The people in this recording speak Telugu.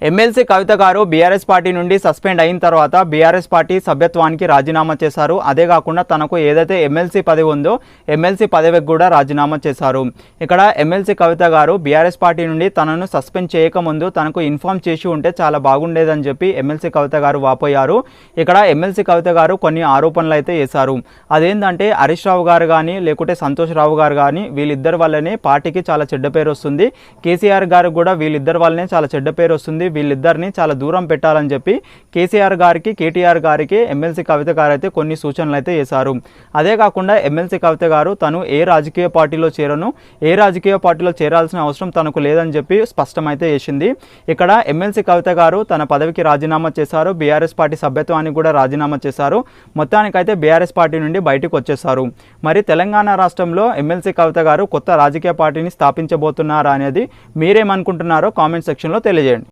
ఎమ్మెల్సీ కవిత గారు బీఆర్ఎస్ పార్టీ నుండి సస్పెండ్ అయిన తర్వాత బీఆర్ఎస్ పార్టీ సభ్యత్వానికి రాజీనామా చేశారు. అదే కాకుండా తనకు ఏదైతే ఎమ్మెల్సీ పదవి ఉందో ఎమ్మెల్సీ పదవికి కూడా రాజీనామా చేశారు. ఇక్కడ ఎమ్మెల్సీ కవిత గారు బీఆర్ఎస్ పార్టీ నుండి తనను సస్పెండ్ చేయకముందు తనకు ఇన్ఫార్మ్ చేసి ఉంటే చాలా బాగుండేదని చెప్పి ఎమ్మెల్సీ కవిత గారు వాపోయారు. ఇక్కడ ఎమ్మెల్సీ కవిత గారు కొన్ని ఆరోపణలు అయితే చేశారు. అదేంటంటే హరీష్ రావు గారు కానీ లేకుంటే సంతోష్ రావు గారు కానీ వీళ్ళిద్దరి వల్లనే పార్టీకి చాలా చెడ్డ పేరు వస్తుంది. కేసీఆర్ గారు కూడా వీళ్ళిద్దరి వల్లనే చాలా చెడ్డ పేరు వస్తుంది. వీళ్ళిద్దరిని చాలా దూరం పెట్టాలని చెప్పి కేసీఆర్ గారికి కేటీఆర్ గారికి ఎమ్మెల్సీ కవిత గారు అయితే కొన్ని సూచనలు అయితే చేశారు. అదే కాకుండా ఎమ్మెల్సీ కవిత గారు తను ఏ రాజకీయ పార్టీలో చేరను, ఏ రాజకీయ పార్టీలో చేరాల్సిన అవసరం తనకు లేదని చెప్పి స్పష్టమైతే చేసింది. ఇక్కడ ఎమ్మెల్సీ కవిత గారు తన పదవికి రాజీనామా చేశారు. బీఆర్ఎస్ పార్టీ సభ్యత్వానికి కూడా రాజీనామా చేశారు. మొత్తానికైతే బీఆర్ఎస్ పార్టీ నుండి బయటకు వచ్చేశారు. మరి తెలంగాణ రాష్ట్రంలో ఎమ్మెల్సీ కవిత గారు కొత్త రాజకీయ పార్టీని స్థాపించబోతున్నారా అనేది మీరేమనుకుంటున్నారో కామెంట్ సెక్షన్లో తెలియజేయండి.